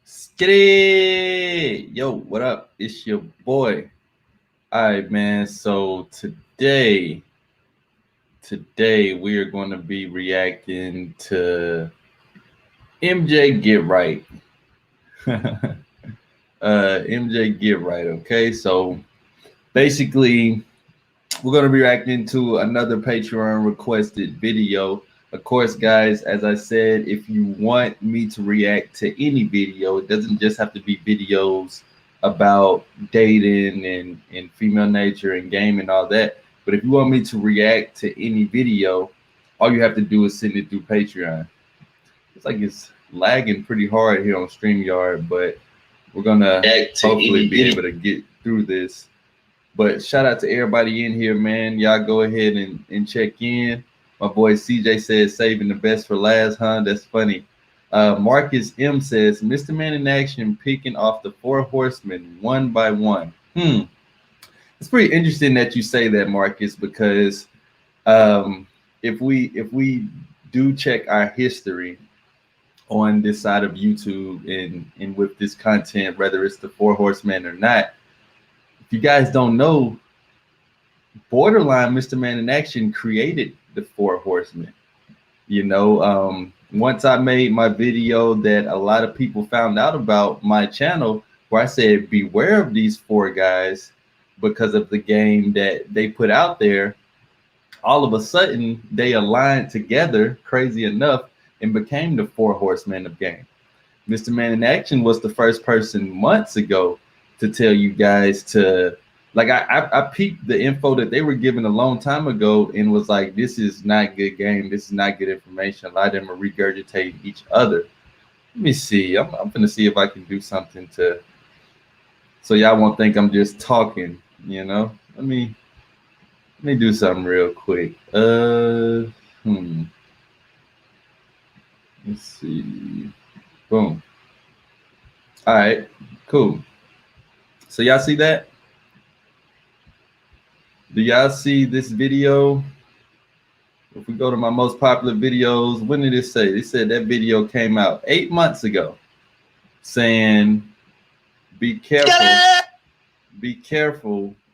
Skitty! Yo, what up? It's your boy. All right, man. So today we are going to be reacting to MJ Get Right. MJ Get Right. Okay, so basically we're going to be reacting to another Patreon requested video. Of course, guys, as I said, if you want me to react to any video, it doesn't just have to be videos about dating and female nature and game and all that. But if you want me to react to any video, all you have to do is send it through Patreon. It's like it's lagging pretty hard here on StreamYard, but we're gonna hopefully be able to get through this. But shout out to everybody in here, man. Y'all go ahead and check in. My boy CJ says saving the best for last, huh? That's funny. Marcus M says, Mr. Man in action picking off the four horsemen one by one. It's pretty interesting that you say that, Marcus, because if we do check our history on this side of YouTube and with this content, whether it's the four horsemen or not, if you guys don't know, borderline Mr. Man in Action created the four horsemen. Once I made my video that a lot of people found out about my channel, where I said beware of these four guys because of the game that they put out there, all of a sudden they aligned together, crazy enough, and became the four horsemen of game. Mr. Man in Action was the first person months ago to tell you guys to, like, I peeped the info that they were given a long time ago and was like, this is not good game. This is not good information. A lot of them are regurgitating each other. Let me see. I'm gonna see if I can do something so y'all won't think I'm just talking, Let me do something real quick. Let's see. Boom. All right, cool. So y'all see that? Do y'all see this video? If we go to my most popular videos, when did it say? They said that video came out 8 months ago saying, be careful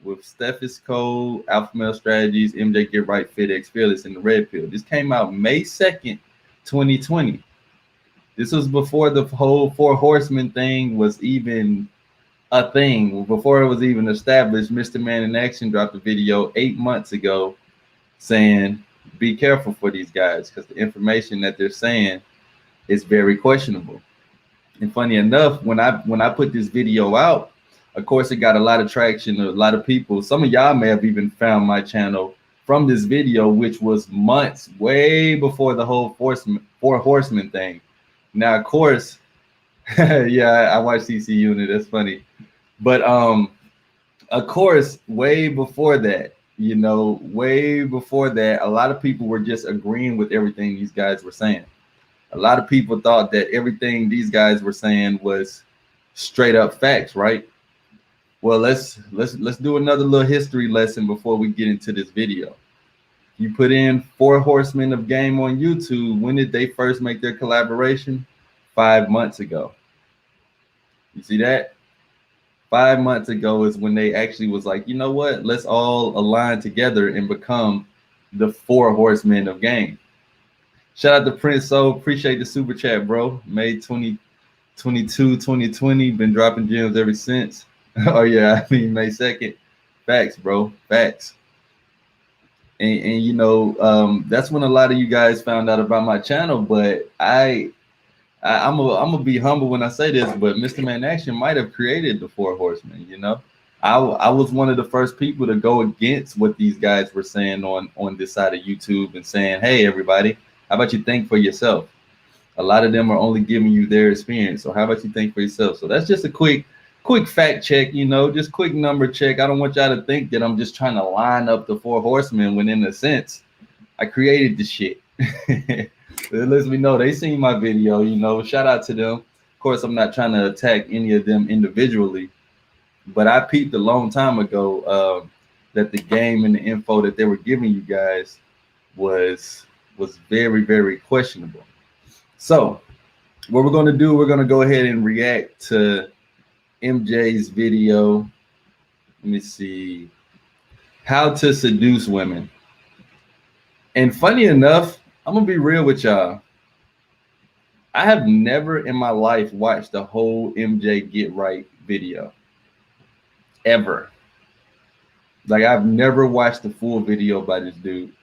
with Steph's Code, Alpha Male Strategies, MJ Get Right, FitX Fearless, and the Red Pill. This came out May 2nd, 2020. This was before the whole Four Horsemen thing was even a thing. Before it was even established, Mr. Man in Action dropped a video 8 months ago saying, be careful for these guys because the information that they're saying is very questionable. And funny enough, when I put this video out, of course, it got a lot of traction, a lot of people. Some of y'all may have even found my channel from this video, which was months, way before the whole Four Horsemen thing. Now, of course, yeah, I watched CC Unit. That's funny. But of course, way before that, way before that, a lot of people were just agreeing with everything these guys were saying. A lot of people thought that everything these guys were saying was straight up facts, right? Well, let's do another little history lesson before we get into this video. You put in Four Horsemen of Game on YouTube. When did they first make their collaboration? 5 months ago. You see that? 5 months ago is when they actually was like, you know what? Let's all align together and become the Four Horsemen of Game. Shout out to Prince So. Appreciate the super chat, bro. May 2022, 2020. Been dropping gems ever since. Oh yeah, I mean May 2nd. Facts, bro. Facts. And that's when a lot of you guys found out about my channel. But I'm gonna be humble when I say this, but Mr. Man Action might have created the Four Horsemen. I was one of the first people to go against what these guys were saying on this side of YouTube and saying, hey, everybody, how about you think for yourself? A lot of them are only giving you their experience. So how about you think for yourself? So that's just a quick fact check, just quick number check. I don't want y'all to think that I'm just trying to line up the Four Horsemen when in a sense, I created the shit. It lets me know they seen my video, shout out to them. Of course, I'm not trying to attack any of them individually, but I peeped a long time ago that the game and the info that they were giving you guys was very, very questionable. So what we're gonna do, we're gonna go ahead and react to MJ's video. Let me see. How to seduce women. And funny enough, I'm gonna be real with y'all. I have never in my life watched the whole MJ Get Right video. Ever. Like, I've never watched the full video by this dude.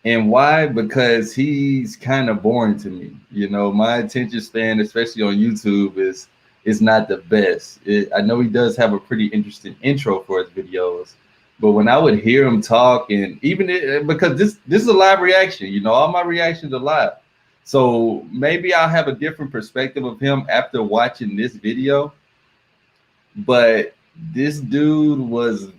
And why? Because he's kind of boring to me. You know, my attention span, especially on YouTube, is not the best. I know he does have a pretty interesting intro for his videos, but when I would hear him talk, and because this is a live reaction, you know, all my reactions are live. So maybe I'll have a different perspective of him after watching this video. But this dude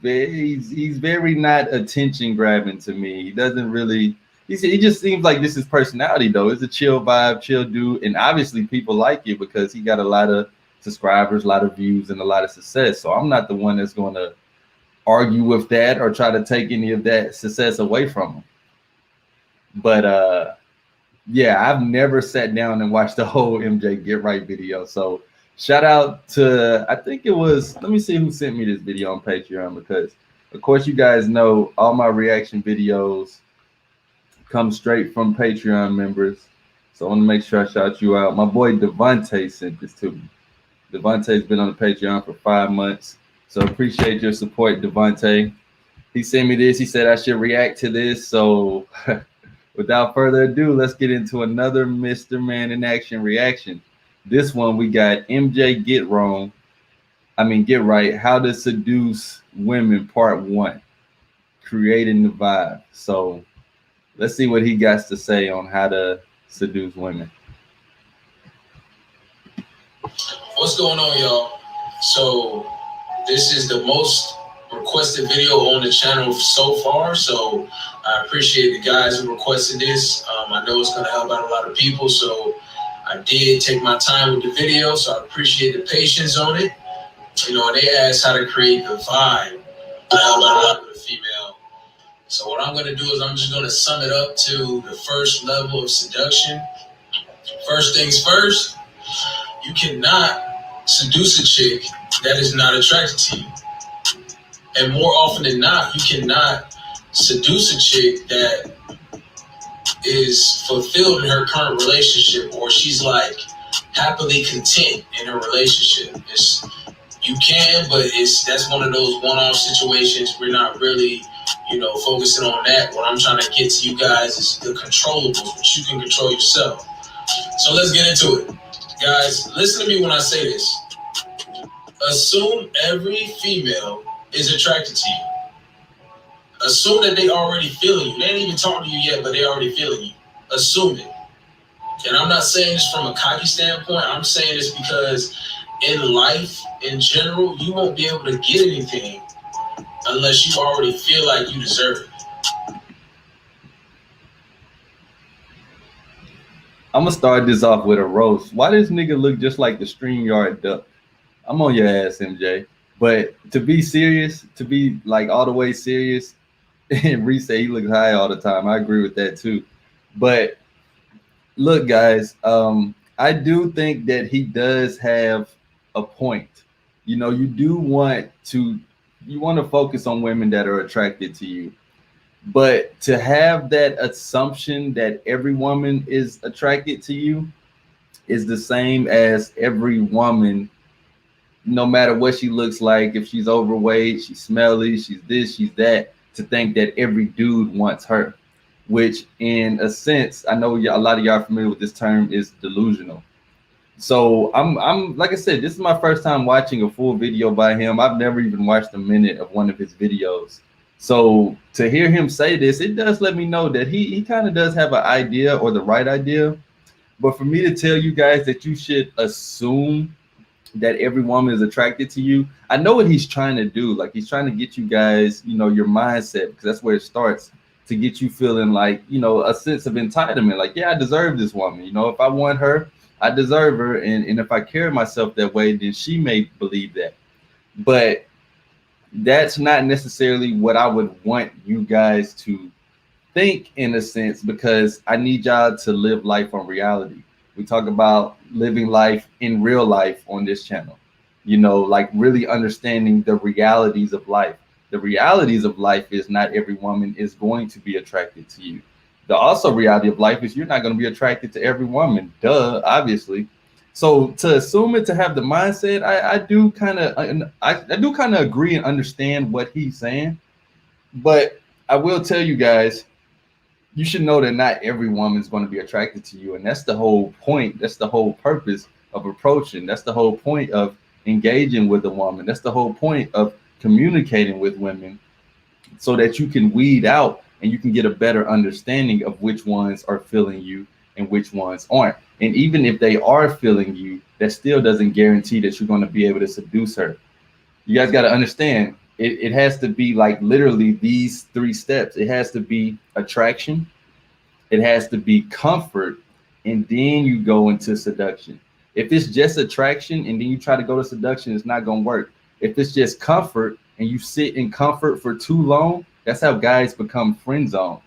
he's very not attention grabbing to me. He doesn't really, he just seems like this is personality though. It's a chill vibe, chill dude. And obviously people like it because he got a lot of subscribers, a lot of views, and a lot of success. So I'm not the one that's going to argue with that or try to take any of that success away from him. But yeah, I've never sat down and watched the whole MJ Get Right video. So shout out to, I think it was, let me see who sent me this video on Patreon, because of course you guys know all my reaction videos come straight from Patreon members. So I want to make sure I shout you out. My boy Devontae sent this to me. Devontae's been on the Patreon for 5 months. So appreciate your support, Devontae. He sent me this. He said I should react to this. So without further ado, let's get into another Mr. Man in Action reaction. This one we got MJ Get Right, How to Seduce Women Part 1, Creating the Vibe. So let's see what he got to say on how to seduce women. What's going on, y'all? So this is the most requested video on the channel so far, so I appreciate the guys who requested this. I know it's going to help out a lot of people, so I did take my time with the video, so I appreciate the patience on it. You know, they asked how to create the vibe with a female. So what I'm going to do is I'm just going to sum it up to the first level of seduction. First things first, you cannot seduce a chick that is not attracted to you. And more often than not, you cannot seduce a chick that is fulfilled in her current relationship, or she's like happily content in her relationship. You can, but that's one of those one-off situations. We're not really, focusing on that. What I'm trying to get to you guys is the controllables, which you can control yourself. So let's get into it. Guys, listen to me when I say this. Assume every female is attracted to you. Assume that they already feeling you. They ain't even talking to you yet, but they already feeling you. Assume it. And I'm not saying this from a cocky standpoint. I'm saying this because in life, in general, you won't be able to get anything unless you already feel like you deserve it. I'm going to start this off with a roast. Why does nigga look just like the StreamYard duck? I'm on your ass, MJ. But to be serious, to be like all the way serious, and Reese say he looks high all the time. I agree with that too. But look, guys, I do think that he does have a point. You do want to focus on women that are attracted to you. But to have that assumption that every woman is attracted to you is the same as every woman, no matter what she looks like, if she's overweight, she's smelly, she's this, she's that, to think that every dude wants her, which in a sense, I know a lot of y'all are familiar with this term, is delusional. So I'm like I said, this is my first time watching a full video by him. I've never even watched a minute of one of his videos. So to hear him say this, it does let me know that he kind of does have an idea, or the right idea. But for me to tell you guys that you should assume that every woman is attracted to you, I know what he's trying to do. Like, he's trying to get you guys, your mindset, because that's where it starts, to get you feeling like, a sense of entitlement. Like, yeah, I deserve this woman. If I want her, I deserve her. And if I carry myself that way, then she may believe that. But that's not necessarily what I would want you guys to think, in a sense, because I need y'all to live life on reality. We talk about living life in real life on this channel. You know, like really understanding the realities of life. The realities of life is not every woman is going to be attracted to you. The also reality of life is you're not going to be attracted to every woman. Duh, obviously. So to assume it, to have the mindset, I do kind of I do kind of agree and understand what he's saying, but I will tell you guys, you should know that not every woman is going to be attracted to you, and that's the whole point. That's the whole purpose of approaching. That's the whole point of engaging with a woman. That's the whole point of communicating with women, so that you can weed out and you can get a better understanding of which ones are feeling you and which ones aren't. And even if they are feeling you, that still doesn't guarantee that you're going to be able to seduce her. You guys got to understand, it has to be like literally these 3 steps. It has to be attraction, it has to be comfort, and then you go into seduction. If it's just attraction and then you try to go to seduction, it's not going to work. If it's just comfort and you sit in comfort for too long, that's how guys become friend zone.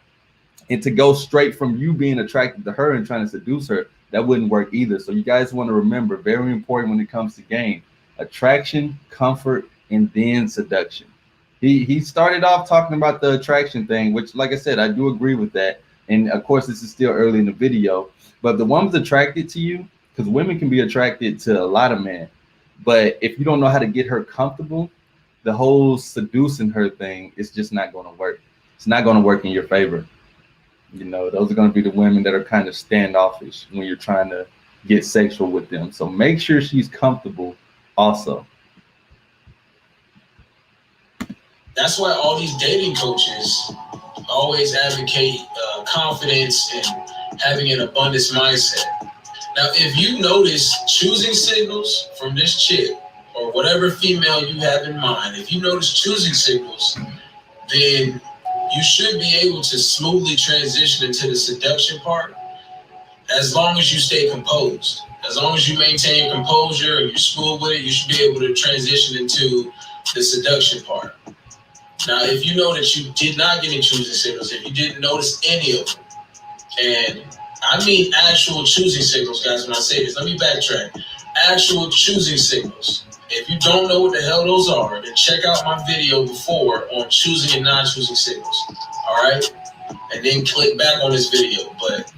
And to go straight from you being attracted to her and trying to seduce her, that wouldn't work either. So you guys want to remember, very important when it comes to game: attraction, comfort, and then seduction. He started off talking about the attraction thing, which, like I said, I do agree with that. And of course, this is still early in the video, but if the woman's attracted to you, because women can be attracted to a lot of men, but if you don't know how to get her comfortable, the whole seducing her thing is just not going to work. It's not going to work in your favor. You know, those are going to be the women that are kind of standoffish when you're trying to get sexual with them. So make sure she's comfortable also. That's why all these dating coaches always advocate confidence and having an abundance mindset. Now, if you notice choosing signals from this chick or whatever female you have in mind, if you notice choosing signals, then you should be able to smoothly transition into the seduction part as long as you stay composed. As long as you maintain your composure and you're smooth with it, you should be able to transition into the seduction part. Now, if you know that you did not get any choosing signals, if you didn't notice any of them, and I mean actual choosing signals, guys, when I say this, let me backtrack. Actual choosing signals. If you don't know what the hell those are, then check out my video before on choosing and non-choosing signals. All right? And then click back on this video. But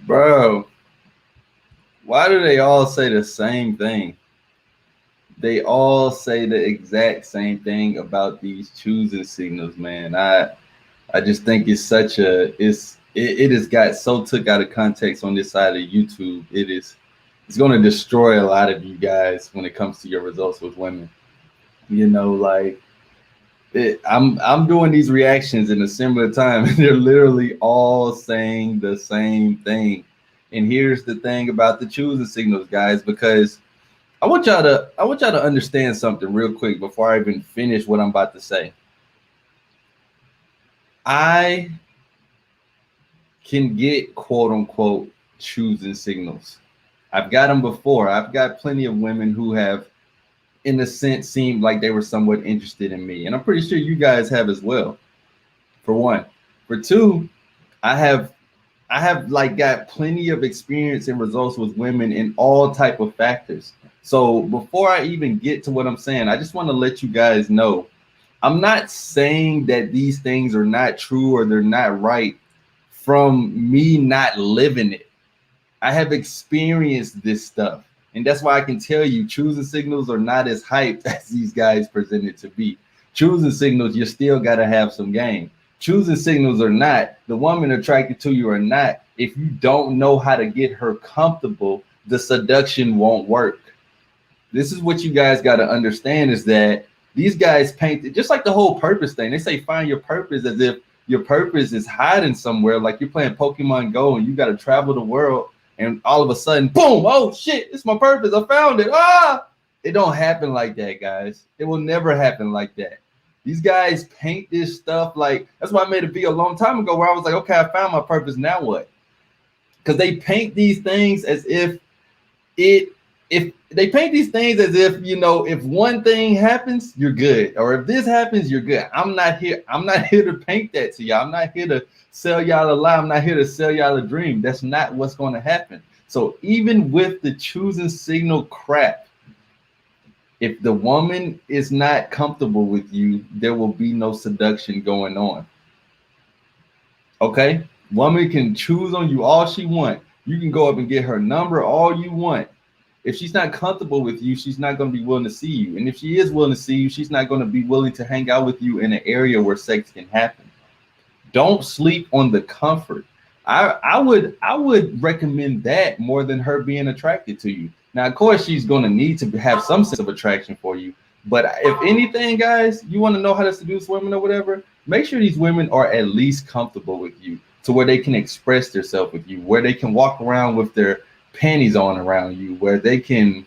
bro, why do they all say the same thing? They all say the exact same thing about these choosing signals, man. I just think it's such a it has got so took out of context on this side of YouTube. It's going to destroy a lot of you guys when it comes to your results with women. You know, like I'm doing these reactions in a similar time, and they're literally all saying the same thing. And here's the thing about the choosing signals, guys, because I want y'all to understand something real quick before I even finish what I'm about to say. I can get quote unquote choosing signals. I've got them before. I've got plenty of women who have, in a sense, seemed like they were somewhat interested in me. And I'm pretty sure you guys have as well, for one. For two, I have like got plenty of experience and results with women in all type of factors. So before I even get to what I'm saying, I just want to let you guys know, I'm not saying that these things are not true or they're not right from me not living it. I have experienced this stuff, and that's why I can tell you choosing signals are not as hyped as these guys present it to be. Choosing signals, you still got to have some game. Choosing signals or not, the woman attracted to you or not, if you don't know how to get her comfortable, the seduction won't work. This is what you guys got to understand, is that these guys paint it just like the whole purpose thing. They say find your purpose, as if your purpose is hiding somewhere, like you're playing Pokemon Go and you got to travel the world. And all of a sudden, boom, oh shit, it's my purpose. I found it. It don't happen like that, guys. It will never happen like that. These guys paint this stuff like, that's why I made a video a long time ago where I was like, okay, I found my purpose, now what? Because they paint these things as if they paint these things as if, you know, if one thing happens, you're good. Or if this happens, you're good. I'm not here to paint that to y'all. I'm not here to sell y'all a lie. I'm not here to sell y'all a dream. That's not what's going to happen. So even with the choosing signal crap, if the woman is not comfortable with you, there will be no seduction going on. Okay? Woman can choose on you all she want. You can go up and get her number all you want. If she's not comfortable with you, she's not going to be willing to see you. And if she is willing to see you, she's not going to be willing to hang out with you in an area where sex can happen. Don't sleep on the comfort. I would recommend that more than her being attracted to you. Now, of course, she's going to need to have some sense of attraction for you. But if anything, guys, you want to know how to seduce women or whatever, make sure these women are at least comfortable with you to where they can express themselves with you, where they can walk around with their panties on around you, where they can,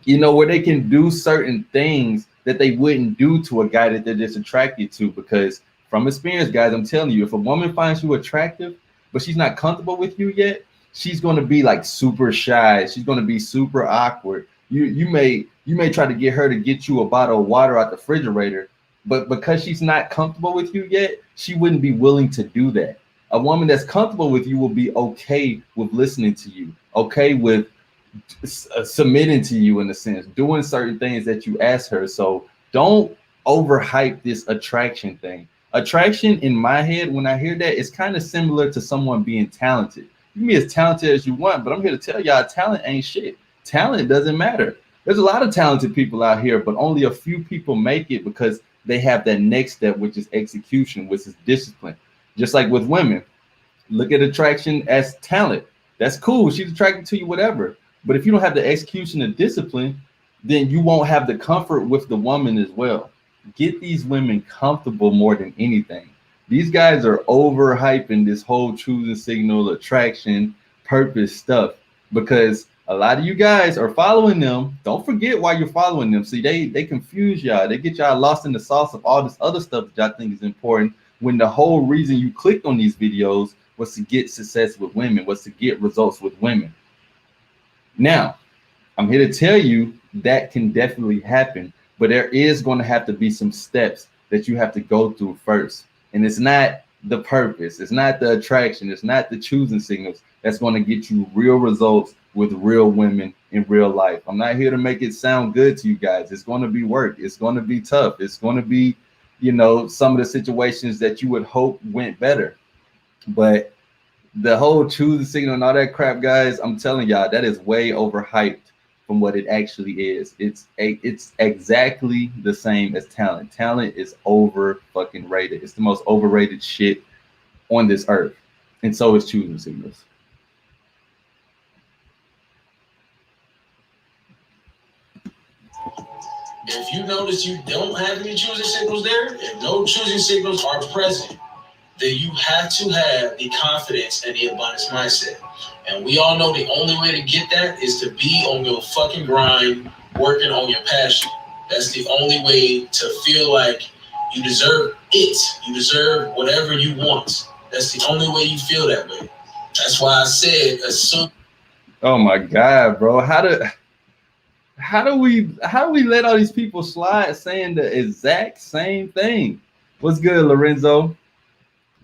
where they can do certain things that they wouldn't do to a guy that they're just attracted to. Because from experience, guys, I'm telling you, if a woman finds you attractive, but she's not comfortable with you yet, she's going to be like super shy. She's going to be super awkward. You may try to get her to get you a bottle of water out the refrigerator, but because she's not comfortable with you yet, she wouldn't be willing to do that. A woman that's comfortable with you will be okay with listening to you, okay with submitting to you in a sense, doing certain things that you ask her. So don't overhype this attraction thing. Attraction in my head, when I hear that, it's kind of similar to someone being talented. You can be as talented as you want, but I'm here to tell y'all talent ain't shit. Talent doesn't matter. There's a lot of talented people out here, but only a few people make it because they have that next step, which is execution, which is discipline. Just like with women, look at attraction as talent. That's cool. She's attracted to you, whatever. But if you don't have the execution and discipline, then you won't have the comfort with the woman as well. Get these women comfortable more than anything. These guys are overhyping this whole choosing signal, attraction, purpose stuff because a lot of you guys are following them. Don't forget why you're following them. See, they confuse y'all. They get y'all lost in the sauce of all this other stuff that y'all think is important, when the whole reason you clicked on these videos was to get success with women, was to get results with women. Now, I'm here to tell you that can definitely happen, but there is going to have to be some steps that you have to go through first. And it's not the purpose, it's not the attraction, it's not the choosing signals that's going to get you real results with real women in real life. I'm not here to make it sound good to you guys. It's going to be work. It's going to be tough. It's going to be, some of the situations that you would hope went better. But the whole choosing signal and all that crap, guys, I'm telling y'all, that is way overhyped from what it actually is. It's exactly the same as talent. Talent is over fucking rated. It's the most overrated shit on this earth. And so is choosing signals. If you notice you don't have any choosing signals there, if no choosing signals are present, then you have to have the confidence and the abundance mindset. And we all know the only way to get that is to be on your fucking grind, working on your passion. That's the only way to feel like you deserve it. You deserve whatever you want. That's the only way you feel that way. That's why I said assume. Oh my God, bro. How do we let all these people slide saying the exact same thing? What's good, Lorenzo?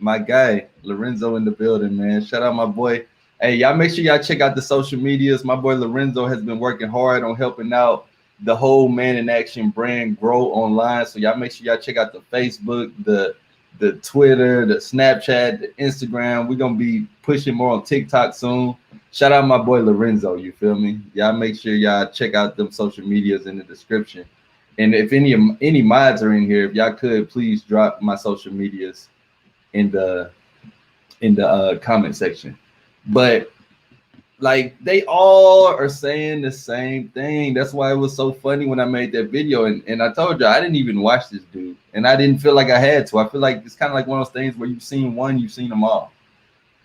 My guy, Lorenzo in the building, man. Shout out my boy. Hey, y'all make sure y'all check out the social medias. My boy Lorenzo has been working hard on helping out the whole Man in Action brand grow online. So y'all make sure y'all check out the Facebook, the Twitter, the Snapchat, the Instagram. We're gonna be pushing more on TikTok soon. Shout out my boy Lorenzo, you feel me? Y'all make sure y'all check out them social medias in the description. And if any mods are in here, if y'all could please drop my social medias in the comment section. But like, they all are saying the same thing. That's why it was so funny when I made that video. And I told you I didn't even watch this dude, and I didn't feel like I had to. I feel like it's kind of like one of those things where you've seen one, you've seen them all.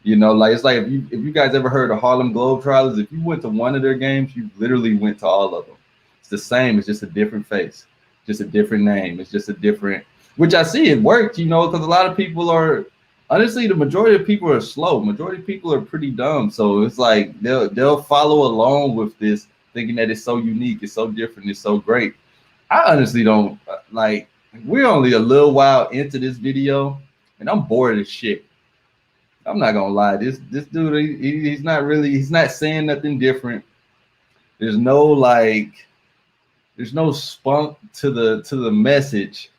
Like, it's like if you guys ever heard of Harlem Globetrotters, if you went to one of their games, you literally went to all of them. It's the same. It's just a different face, just a different name. It's just a different, which I see it worked, because a lot of people are, honestly, the majority of people are slow. Majority of people are pretty dumb. So it's like they'll follow along with this, thinking that it's so unique, it's so different, it's so great. I honestly don't like. We're only a little while into this video, and I'm bored as shit. I'm not gonna lie. This dude, he's not saying nothing different. There's no there's no spunk to the message.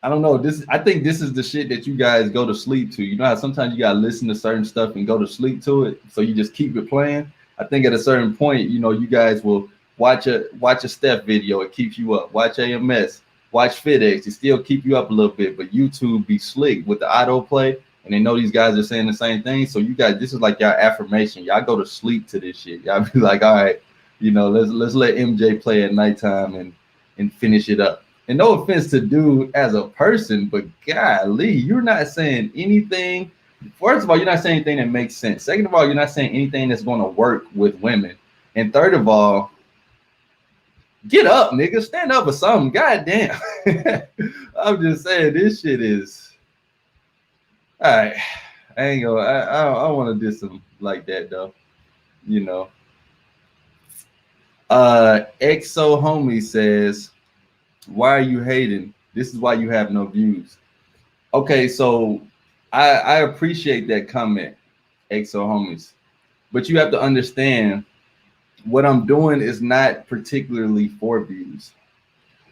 I don't know. I think this is the shit that you guys go to sleep to. You know how sometimes you gotta listen to certain stuff and go to sleep to it, so you just keep it playing. I think at a certain point, you guys will watch a Steph video, it keeps you up. Watch AMS, watch FitX, it still keep you up a little bit. But YouTube be slick with the autoplay, and they know these guys are saying the same thing. So you guys, this is like y'all affirmation. Y'all go to sleep to this shit. Y'all be like, all right, let's let MJ play at nighttime and finish it up. And no offense to dude as a person, but golly, you're not saying anything. First of all, you're not saying anything that makes sense. Second of all, you're not saying anything that's going to work with women. And third of all, get up, nigga. Stand up or something. God damn. I'm just saying, this shit is... All right. I ain't gonna... I want to do something like that, though. Exo Homie says... Why are you hating? This is why you have no views. Okay, so I appreciate that comment, Exo Homies. But you have to understand what I'm doing is not particularly for views.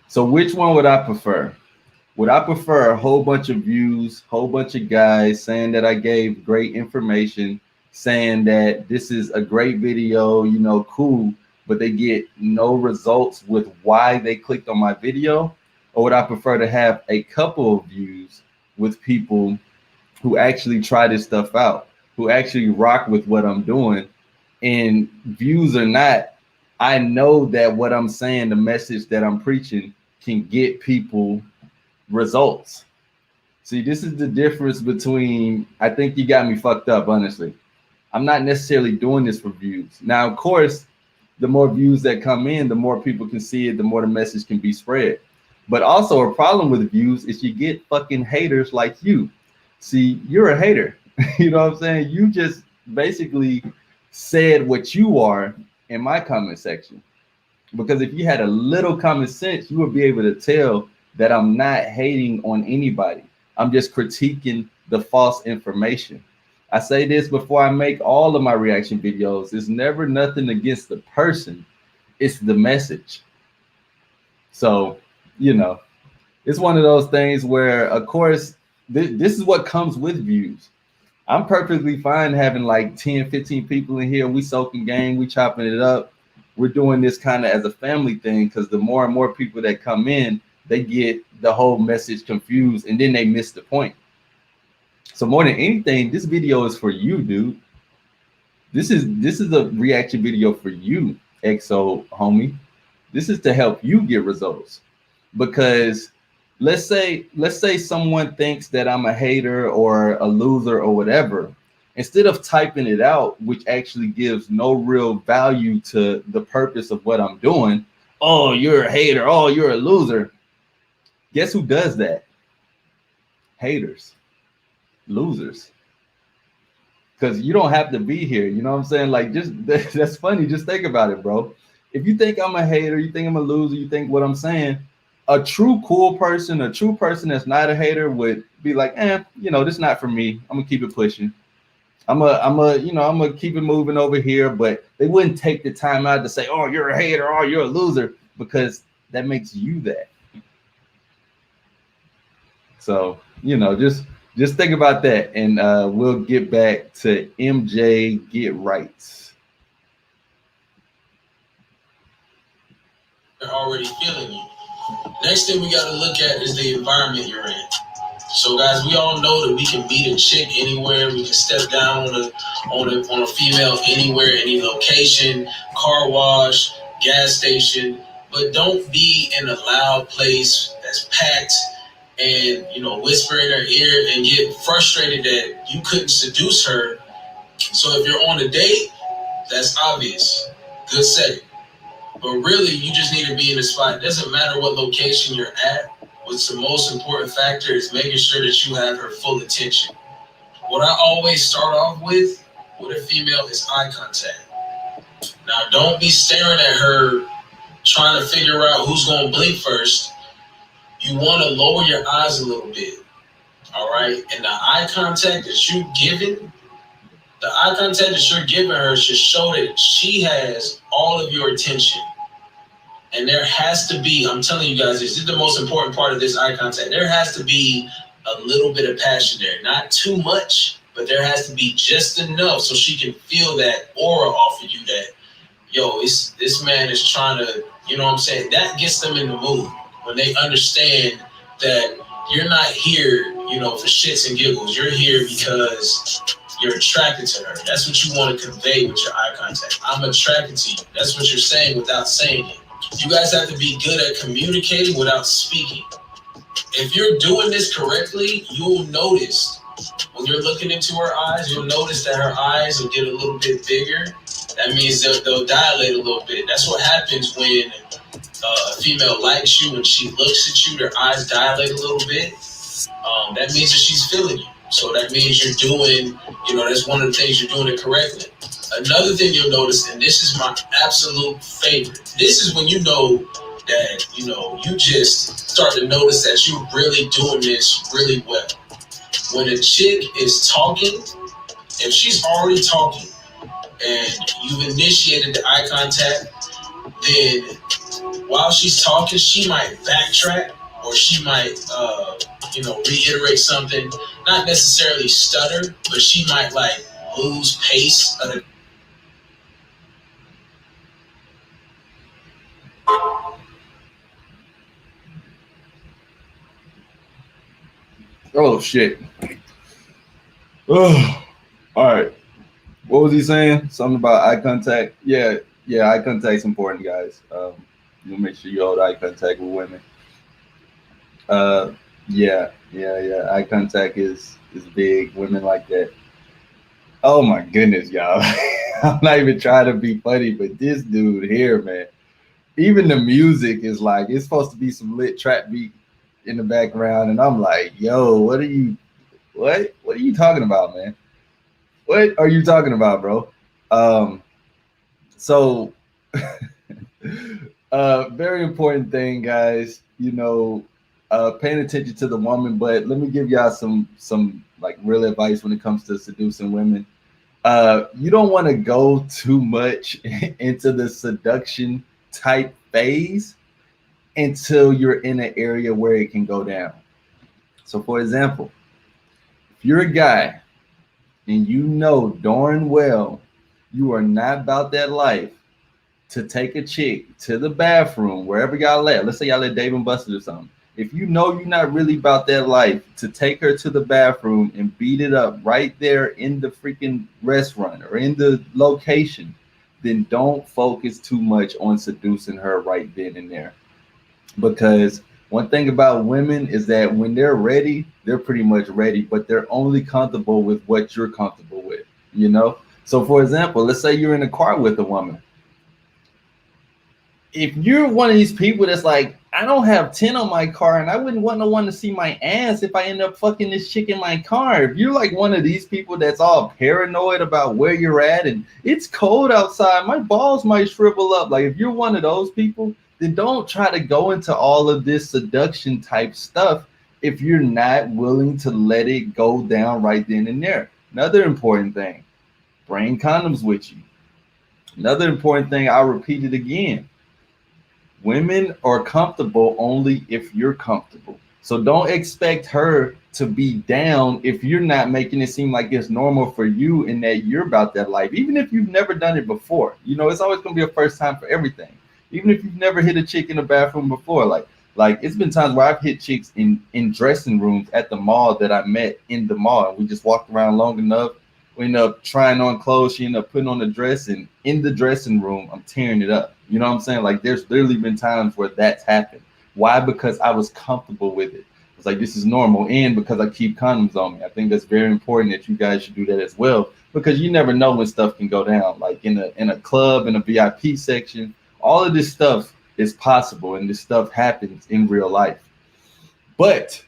So which one would I prefer? Would I prefer a whole bunch of views, whole bunch of guys saying that I gave great information, saying that this is a great video, cool, but they get no results with why they clicked on my video? Or would I prefer to have a couple of views with people who actually try this stuff out, who actually rock with what I'm doing? And views or not, I know that what I'm saying, the message that I'm preaching, can get people results. See, this is the difference between, I think you got me fucked up, honestly. I'm not necessarily doing this for views. Now, of course, the more views that come in, the more people can see it, the more the message can be spread. But also a problem with views is you get fucking haters like you. See, you're a hater. You know what I'm saying? You just basically said what you are in my comment section. Because if you had a little common sense, you would be able to tell that I'm not hating on anybody. I'm just critiquing the false information. I say this before I make all of my reaction videos. It's never nothing against the person. It's the message. So, it's one of those things where, of course, this is what comes with views. I'm perfectly fine having like 10, 15 people in here. We soaking game, we chopping it up. We're doing this kind of as a family thing, because the more and more people that come in, they get the whole message confused and then they miss the point. So more than anything, this video is for you, dude. This is a reaction video for you, Exo Homie. This is to help you get results. Because let's say someone thinks that I'm a hater or a loser or whatever. Instead of typing it out, which actually gives no real value to the purpose of what I'm doing. Oh, you're a hater. Oh, you're a loser. Guess who does that? Haters. Losers. Because you don't have to be here. You know what I'm saying? Like, just that's funny. Just think about it, bro. If you think I'm a hater, you think I'm a loser, you think what I'm saying, a true cool person, a true person that's not a hater would be like, this is not for me. I'm gonna keep it pushing. I'm gonna keep it moving over here. But they wouldn't take the time out to say, oh, you're a hater, oh, you're a loser, because that makes you that. So, just think about that, and we'll get back to MJ GETRIGHT. They're already feeling you. Next thing we got to look at is the environment you're in. So, guys, we all know that we can beat a chick anywhere. We can step down on a female anywhere, any location, car wash, gas station. But don't be in a loud place that's packed and, whisper in her ear and get frustrated that you couldn't seduce her. So if you're on a date, that's obvious. Good setting. But really, you just need to be in a spot. It doesn't matter what location you're at. What's the most important factor is making sure that you have her full attention. What I always start off with a female is eye contact. Now, don't be staring at her trying to figure out who's going to blink first. You want to lower your eyes a little bit. All right, and the eye contact that you're giving her should show that she has all of your attention. And there has to be, I'm telling you guys, this is the most important part of this eye contact. There has to be a little bit of passion there. Not too much, but there has to be just enough so she can feel that aura off of you that, yo, this man is trying to, you know what I'm saying? That gets them in the mood when they understand that you're not here, you know, for shits and giggles. You're here because you're attracted to her. That's what you want to convey with your eye contact. I'm attracted to you. That's what you're saying without saying it. You guys have to be good at communicating without speaking. If you're doing this correctly, you'll notice when you're looking into her eyes, you'll notice that her eyes will get a little bit bigger. That means they'll dilate a little bit. That's what happens when a female likes you. When she looks at you, their eyes dilate a little bit. That means that she's feeling you. So that means you're doing, you know, that's one of the things you're doing it correctly. Another thing you'll notice, and this is my absolute favorite, this is when you know that, you know, you just start to notice that you're really doing this really well. When a chick is talking, if she's already talking and you've initiated the eye contact, then while she's talking, she might backtrack or she might, you know, reiterate something, not necessarily stutter, but she might like lose pace of the. Oh shit. Oh, all right. What was he saying? Something about eye contact. Yeah, eye contact's important, guys. You make sure you hold eye contact with women. Yeah. Eye contact is big. Women like that. Oh my goodness, y'all. I'm not even trying to be funny, but this dude here, man. Even the music is like, it's supposed to be some lit trap beat in the background, and I'm like, yo, what are you talking about, man? What are you talking about, bro? So very important thing, guys, you know, paying attention to the woman. But let me give y'all some like real advice when it comes to seducing women. You don't want to go too much into the seduction type phase until you're in an area where it can go down. So for example, if you're a guy and you know darn well you are not about that life to take a chick to the bathroom, wherever y'all at, let's say y'all at Dave and Buster's or something. If you know you're not really about that life to take her to the bathroom and beat it up right there in the freaking restaurant or in the location, then don't focus too much on seducing her right then and there. Because one thing about women is that when they're ready, they're pretty much ready, but they're only comfortable with what you're comfortable with, you know? So for example, let's say you're in a car with a woman. If you're one of these people that's like, I don't have 10 on my car and I wouldn't want no one to see my ass if I end up fucking this chick in my car. If you're like one of these people that's all paranoid about where you're at and it's cold outside, my balls might shrivel up. Like if you're one of those people, then don't try to go into all of this seduction type stuff if you're not willing to let it go down right then and there. Another important thing, bring condoms with you. Another important thing, I'll repeat it again. Women are comfortable only if you're comfortable. So don't expect her to be down if you're not making it seem like it's normal for you and that you're about that life. Even if you've never done it before, you know, it's always going to be a first time for everything. Even if you've never hit a chick in the bathroom before, like it's been times where I've hit chicks in dressing rooms at the mall that I met in the mall. And we just walked around long enough. We end up trying on clothes. She ended up putting on the dress, and in the dressing room, I'm tearing it up. You know what I'm saying? Like there's literally been times where that's happened. Why? Because I was comfortable with it. It's like, this is normal. And because I keep condoms on me. I think that's very important that you guys should do that as well, because you never know when stuff can go down. Like in a club, in a VIP section, all of this stuff is possible and this stuff happens in real life. But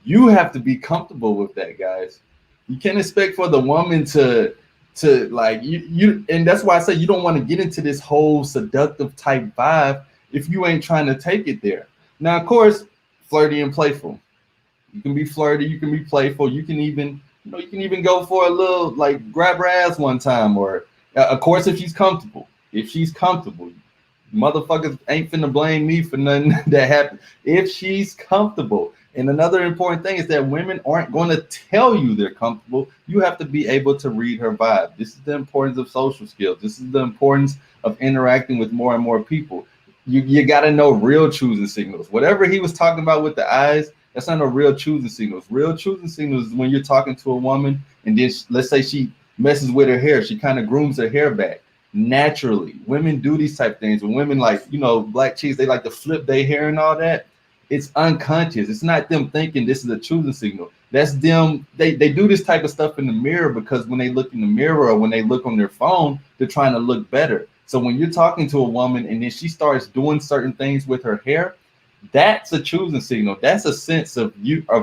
you have to be comfortable with that, guys. You can't expect for the woman to like you, and that's why I say you don't want to get into this whole seductive type vibe if you ain't trying to take it there. Now, of course, Flirty and Playful. You can be flirty, you can be playful, you can even, you can even go for a little, like, grab her ass one time, or of course if she's comfortable. If she's comfortable, motherfuckers ain't finna blame me for nothing that happened. If she's comfortable. And another important thing is that women aren't going to tell you they're comfortable. You have to be able to read her vibe. This is the importance of social skills. This is the importance of interacting with more and more people. You got to know real choosing signals. Whatever he was talking about with the eyes, that's not a real choosing signals. Real choosing signals is when you're talking to a woman and then let's say she messes with her hair. She kind of grooms her hair back. Naturally, women do these type of things. When women, like, black chicks, they like to flip their hair and all that. It's unconscious. It's not them thinking this is a choosing signal. That's them. They do this type of stuff in the mirror because when they look in the mirror or when they look on their phone, they're trying to look better. So when you're talking to a woman and then she starts doing certain things with her hair, that's a choosing signal. That's a sense of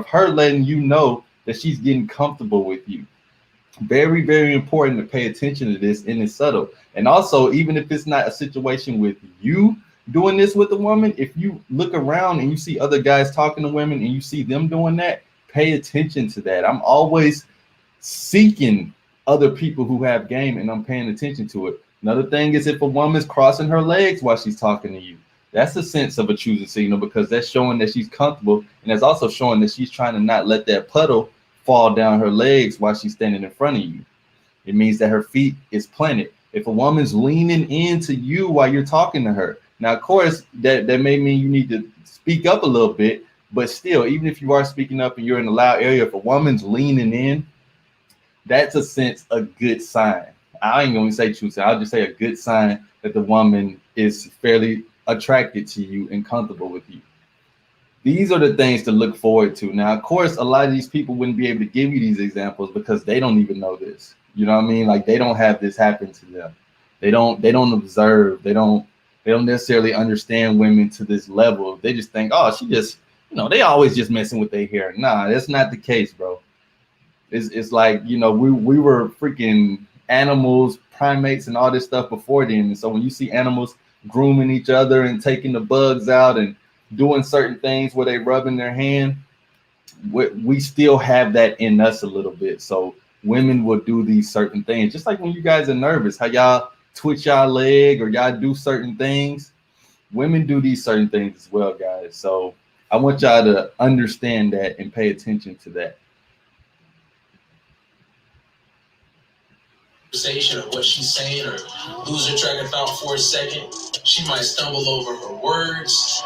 her letting you know that she's getting comfortable with you. Very, very important to pay attention to this, and it's subtle. And also, even if it's not a situation with you doing this with a woman, if you look around and you see other guys talking to women and you see them doing that, pay attention to that. I'm always seeking other people who have game and I'm paying attention to it. Another thing is if a woman's crossing her legs while she's talking to you, that's a sense of a choosing signal because that's showing that she's comfortable, and that's also showing that she's trying to not let that puddle fall down her legs while she's standing in front of you. It means that her feet is planted. If a woman's leaning into you while you're talking to her, now of course that may mean you need to speak up a little bit, but still, even if you are speaking up and you're in a loud area, if a woman's leaning in, that's a good sign. I ain't gonna say true sign, I'll just say a good sign that the woman is fairly attracted to you and comfortable with you. These are the things to look forward to. Now, of course, a lot of these people wouldn't be able to give you these examples because they don't even know this. You know what I mean? Like, they don't have this happen to them. They don't observe. They don't necessarily understand women to this level. They just think, oh, she just, they always just messing with their hair. Nah, that's not the case, bro. It's like, we were freaking animals, primates, and all this stuff before then. And so when you see animals grooming each other and taking the bugs out and doing certain things where they rubbing their hand, we still have that in us a little bit. So women will do these certain things, just like when you guys are nervous, how y'all twitch y'all leg or y'all do certain things. Women do these certain things as well, guys. So I want y'all to understand that and pay attention to that. Of what she's saying or lose her track of thought for a second. She might stumble over her words.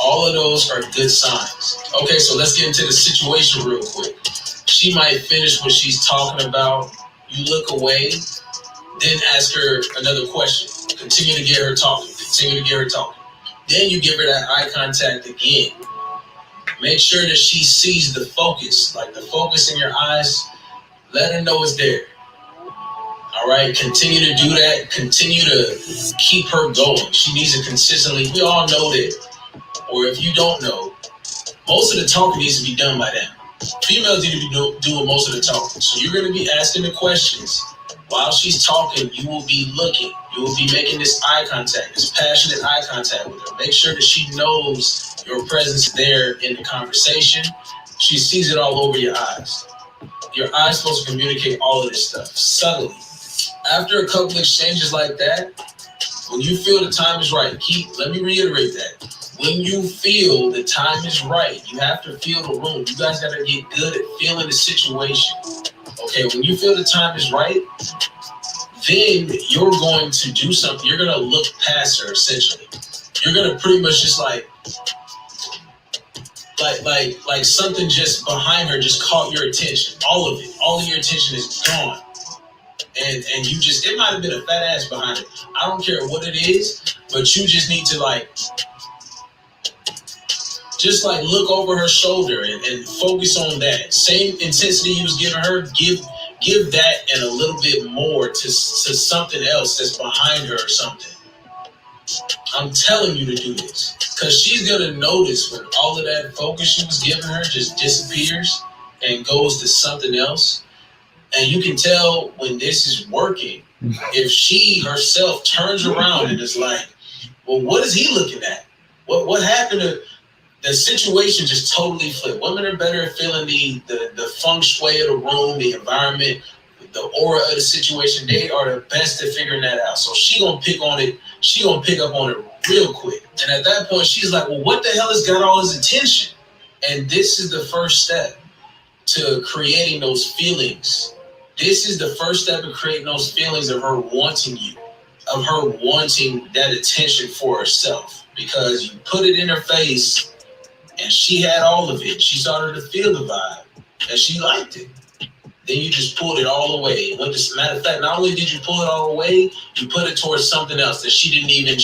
All of those are good signs. Okay, so let's get into the situation real quick. She might finish what she's talking about. You look away, then ask her another question. Continue to get her talking. Then you give her that eye contact again. Make sure that she sees the focus, like the focus in your eyes. Let her know it's there. All right, continue to do that. Continue to keep her going. She needs to consistently. We all know that, or if you don't know, most of the talking needs to be done by them. Females need to be doing most of the talking. So you're going to be asking the questions. While she's talking, you will be looking. You will be making this eye contact, this passionate eye contact with her. Make sure that she knows your presence there in the conversation. She sees it all over your eyes. Your eyes supposed to communicate all of this stuff subtly. After a couple exchanges like that, when you feel the time is right, let me reiterate that. When you feel the time is right, you have to feel the room. You guys got to get good at feeling the situation. Okay, when you feel the time is right, then you're going to do something. You're going to look past her, essentially. You're going to pretty much just like something just behind her just caught your attention. All of it. All of your attention is gone. And you just, it might have been a fat ass behind it. I don't care what it is, but you just need to look over her shoulder and focus on that. Same intensity you was giving her, give that and a little bit more to something else that's behind her or something. I'm telling you to do this because she's going to notice when all of that focus you was giving her just disappears and goes to something else. And you can tell when this is working, if she herself turns around and is like, well, what is he looking at? What happened to, the situation just totally flipped. Women are better at feeling the feng shui of the room, the environment, the aura of the situation. They are the best at figuring that out. So she gonna pick on it. She gonna pick up on it real quick. And at that point, she's like, well, what the hell has got all his attention? And this is the first step to creating those feelings. This is the first step of creating those feelings of her wanting you, of her wanting that attention for herself. Because you put it in her face and she had all of it. She started to feel the vibe and she liked it. Then you just pulled it all away. Matter of fact, not only did you pull it all away, you put it towards something else that she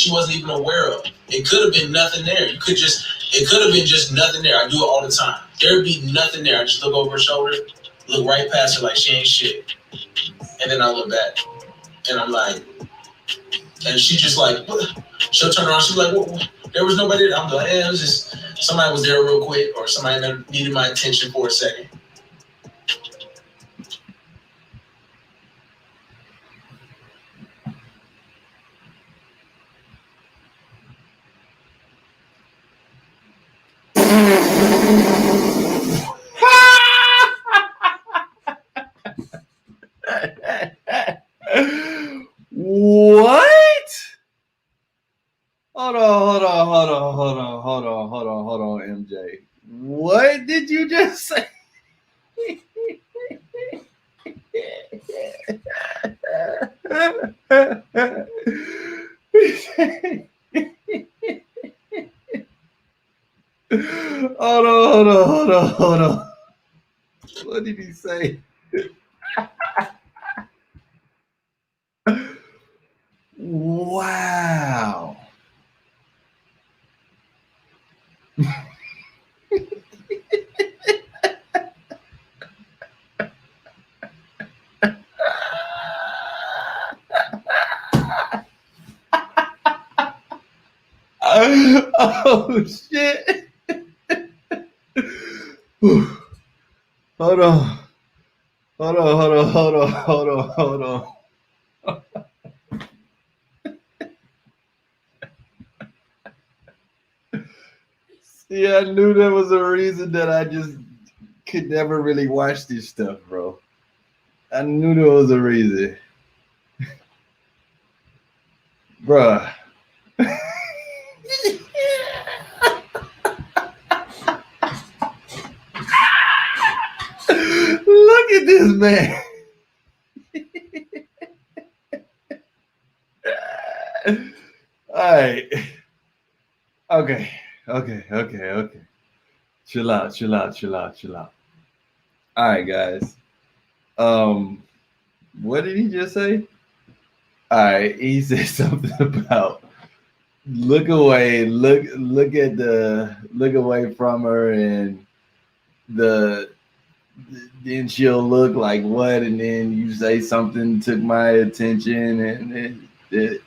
wasn't even aware of. It could have been nothing there. It could have been just nothing there. I do it all the time. There'd be nothing there. I just look over her shoulder, look right past her like she ain't shit. And then I look back and I'm like, and she just like, what? She'll turn around. She's like, what? There was nobody there. I'm like, yeah, it was just somebody was there real quick, or somebody that needed my attention for a second. What? Hold on, MJ. What did you just say? Hold on. What did he say? Wow. Oh shit. Hold on. See, I knew there was a reason that I just could never really watch this stuff, bro. I knew there was a reason. Bruh. Look at this man. All right. Okay. Chill out. All right, guys. What did he just say? All right, he said something about look away from her, and then she'll look like what, and then you say something took my attention, and it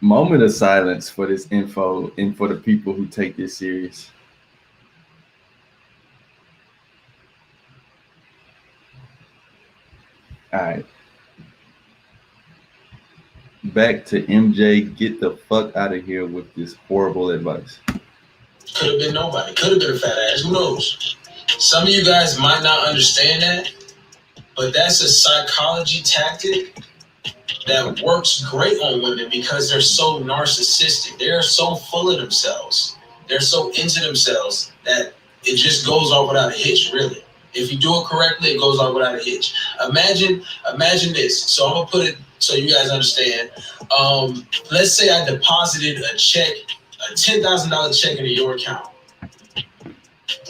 moment of silence for this info and for the people who take this serious. All right. Back to MJ. Get the fuck out of here with this horrible advice. Could have been nobody. Could have been a fat ass. Who knows? Some of you guys might not understand that, but that's a psychology tactic that works great on women because they're so narcissistic. They're so full of themselves. They're so into themselves that it just goes off without a hitch, really. If you do it correctly, it goes off without a hitch. Imagine this. So I'm going to put it so you guys understand. Let's say I deposited a check, a $10,000 check into your account.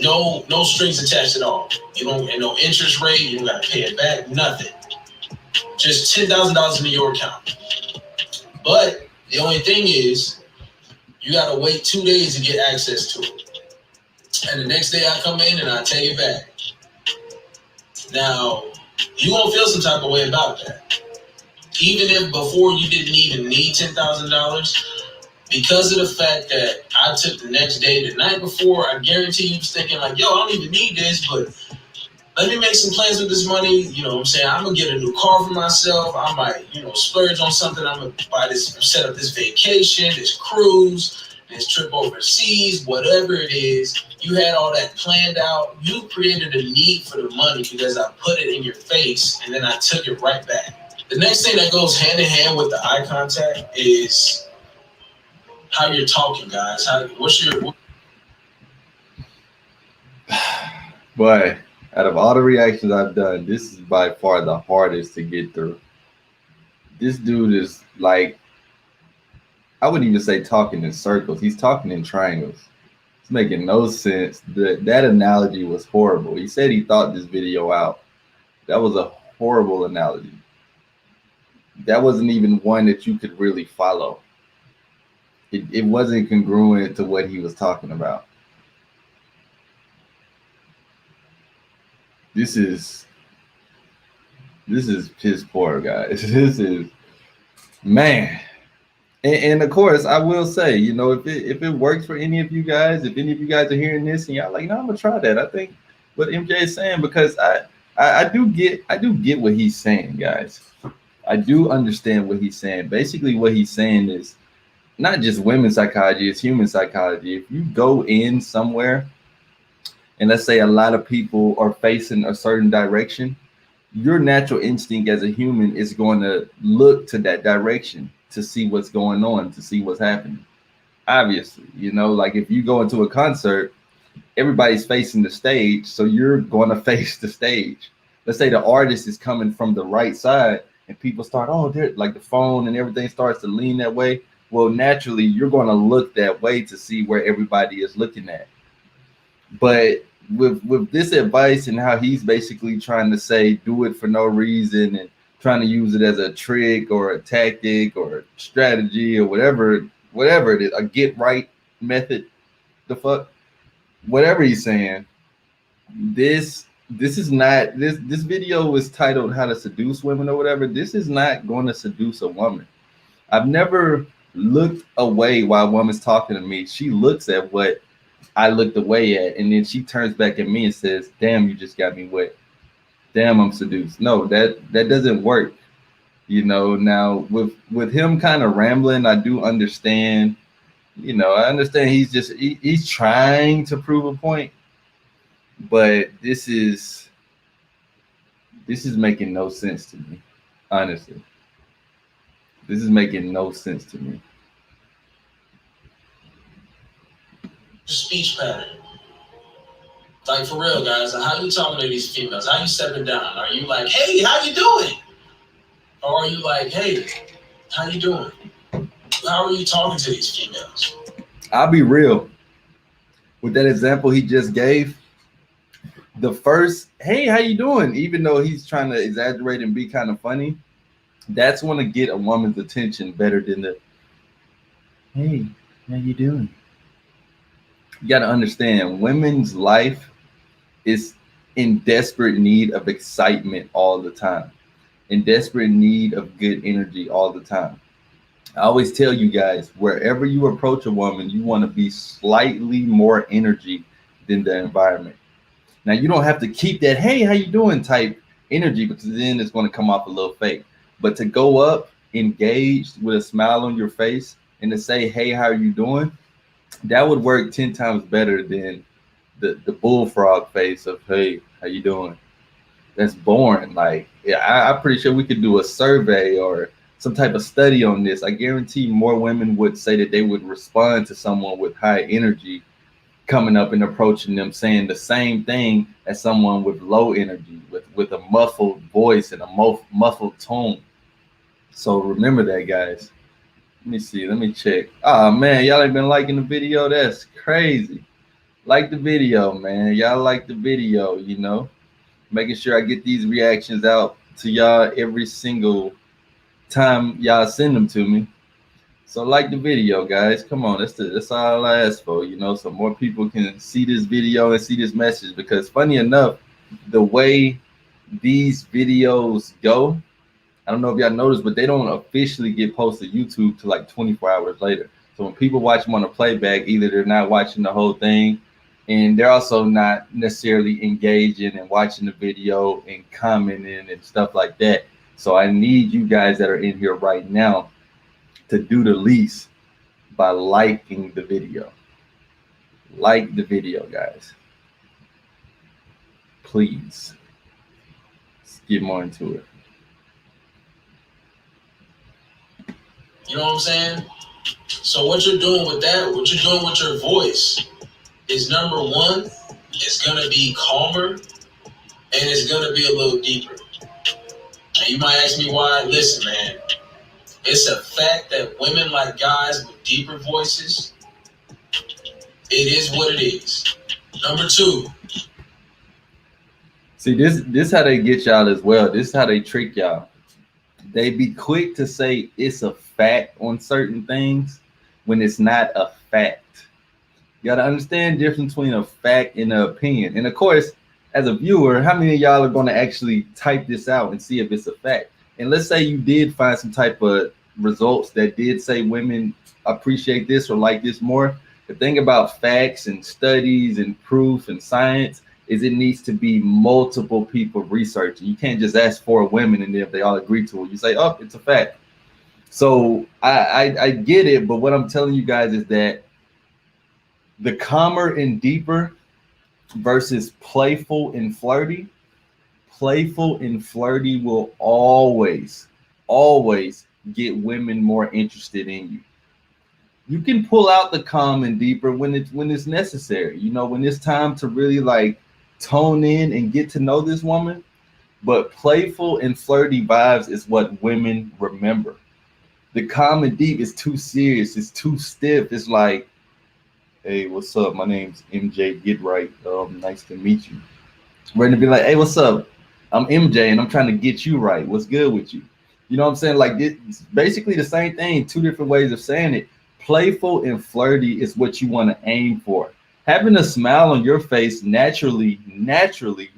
No strings attached at all. You don't, and no interest rate. You don't got to pay it back. Nothing. Just $10,000 into your account. But the only thing is, you got to wait 2 days to get access to it. And the next day I come in and I take it back. Now, you're going to feel some type of way about that. Even if before you didn't even need $10,000, because of the fact that I took the next day, the night before, I guarantee you was thinking like, yo, I don't even need this, but let me make some plans with this money. You know what I'm saying? I'm going to get a new car for myself. I might, splurge on something. I'm going to buy this, set up this vacation, this cruise, this trip overseas, whatever it is. You had all that planned out. You created a need for the money because I put it in your face and then I took it right back. The next thing that goes hand in hand with the eye contact is how you're talking, guys. Boy, out of all the reactions I've done, this is by far the hardest to get through. This dude is like, I wouldn't even say talking in circles. He's talking in triangles. It's making no sense. That analogy was horrible. He said he thought this video out. That was a horrible analogy. That wasn't even one that you could really follow. It wasn't congruent to what he was talking about. This is piss poor, guys. This is, man. And of course, I will say, if it works for any of you guys, if any of you guys are hearing this and y'all like, no, I'm gonna try that. I think what MJ is saying, because I do get what he's saying, guys. I do understand what he's saying. Basically, what he's saying is not just women's psychology, it's human psychology. If you go in somewhere and let's say a lot of people are facing a certain direction, your natural instinct as a human is going to look to that direction to see what's going on, to see what's happening. Obviously, like if you go into a concert, everybody's facing the stage, so you're going to face the stage. Let's say the artist is coming from the right side and people start, they're like the phone and everything starts to lean that way. Well, naturally, you're going to look that way to see where everybody is looking at. But with this advice and how he's basically trying to say, do it for no reason and trying to use it as a trick or a tactic or a strategy or whatever it is, a get right method, whatever he's saying, this is not, this video is titled How to Seduce Women or whatever. This is not going to seduce a woman. I've never looked away while a woman's talking to me. She looks at what I looked away at, and then she turns back at me and says, damn, you just got me wet. Damn, I'm seduced. No, that doesn't work. Now with him kind of rambling, I do understand. I understand he's trying to prove a point, but this is making no sense to me, honestly. This is making no sense to me. Speech pattern. Like, for real, guys, how you talking to these females? How you stepping down? Are you like, hey, how you doing? Or are you like, hey, how you doing? How are you talking to these females? I'll be real. With that example he just gave, the first, hey, how you doing? Even though he's trying to exaggerate and be kind of funny, that's going to get a woman's attention better than the, hey, how you doing? You got to understand, women's life is in desperate need of excitement all the time, in desperate need of good energy all the time. I always tell you guys, wherever you approach a woman, you want to be slightly more energy than the environment. Now, you don't have to keep that, hey, how you doing type energy, because then it's going to come off a little fake. But to go up, engaged with a smile on your face, and to say, hey, how are you doing? That would work 10 times better than the bullfrog face of, hey, how you doing? That's boring. Like, yeah, I'm pretty sure we could do a survey or some type of study on this. I guarantee more women would say that they would respond to someone with high energy coming up and approaching them, saying the same thing as someone with low energy, with a muffled voice and a muffled tone. So remember that, guys. Let me see. Let me check. Oh, man, y'all ain't been liking the video. That's crazy. Like the video, man. Y'all like the video, Making sure I get these reactions out to y'all every single time y'all send them to me. So like the video, guys. Come on. That's all I ask for, so more people can see this video and see this message. Because funny enough, the way these videos go, I don't know if y'all noticed, but they don't officially get posted to YouTube till like 24 hours later. So when people watch them on a playback, either they're not watching the whole thing and they're also not necessarily engaging and watching the video and commenting and stuff like that. So I need you guys that are in here right now to do the least by liking the video. Like the video, guys. Please. Let's get more into it. You know what I'm saying? So what you're doing with that, what you're doing with your voice is, number one, it's going to be calmer and it's going to be a little deeper. And you might ask me why. Listen, man, it's a fact that women like guys with deeper voices. It is what it is. Number two. See, this how they get y'all as well. This is how they trick y'all. They be quick to say it's a fact on certain things when it's not a fact. You gotta understand the difference between a fact and an opinion. And of course, as a viewer, how many of y'all are gonna actually type this out and see if it's a fact? And let's say you did find some type of results that did say women appreciate this or like this more. The thing about facts and studies and proof and science is it needs to be multiple people researching. You can't just ask 4 women and then if they all agree to it, you say, oh, it's a fact. So I get it, but what I'm telling you guys is that the calmer and deeper versus playful and flirty will always get women more interested in you. You can pull out the calm and deeper when it's necessary, you know, when it's time to really like tone in and get to know this woman. But playful and flirty vibes is what women remember. The calm and deep is too serious, it's too stiff. It's like, hey, what's up? My name's MJ GETRIGHT. Nice to meet you. We're gonna be like, hey, what's up? I'm MJ and I'm trying to get you right. What's good with you? You know what I'm saying? Like, it's basically the same thing, 2 different ways of saying it. Playful and flirty is what you want to aim for. Having a smile on your face naturally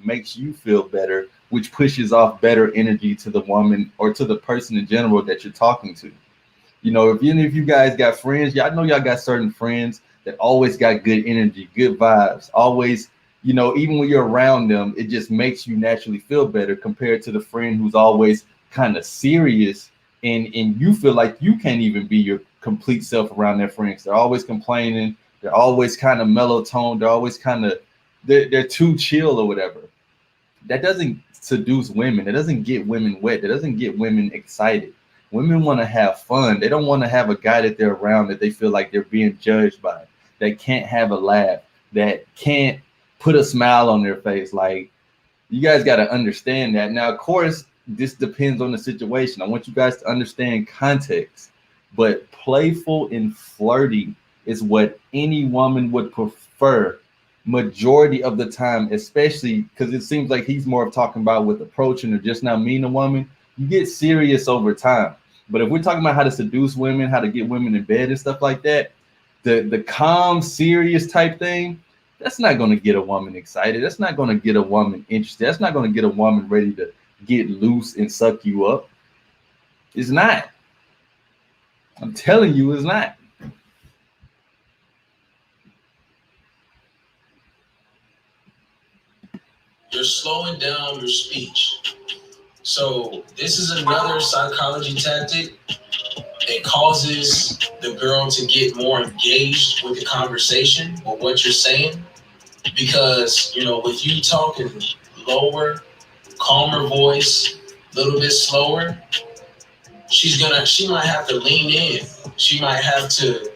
makes you feel better, which pushes off better energy to the woman or to the person in general that you're talking to. You know, if you guys got friends, y'all know y'all got certain friends that always got good energy, good vibes, always, you know, even when you're around them, it just makes you naturally feel better compared to the friend who's always kind of serious and you feel like you can't even be your complete self around their friends. They're always complaining. They're always kind of mellow toned. They're always kind of, they're too chill or whatever. That doesn't seduce women. It doesn't get women wet. It doesn't get women excited. Women want to have fun. They don't want to have a guy that they're around that they feel like they're being judged by, that can't have a laugh, that can't put a smile on their face. Like, you guys got to understand that. Now, of course, this depends on the situation. I want you guys to understand context, but playful and flirty is what any woman would prefer majority of the time, especially because it seems like he's more of talking about with approaching or just not meeting a woman. You get serious over time. But if we're talking about how to seduce women, how to get women in bed and stuff like that, the calm, serious type thing, that's not going to get a woman excited. That's not going to get a woman interested. That's not going to get a woman ready to get loose and suck you up. It's not. I'm telling you, it's not. You're slowing down your speech. So this is another psychology tactic. It causes the girl to get more engaged with the conversation or what you're saying. Because, you know, with you talking lower, calmer voice, a little bit slower, she might have to lean in. She might have to,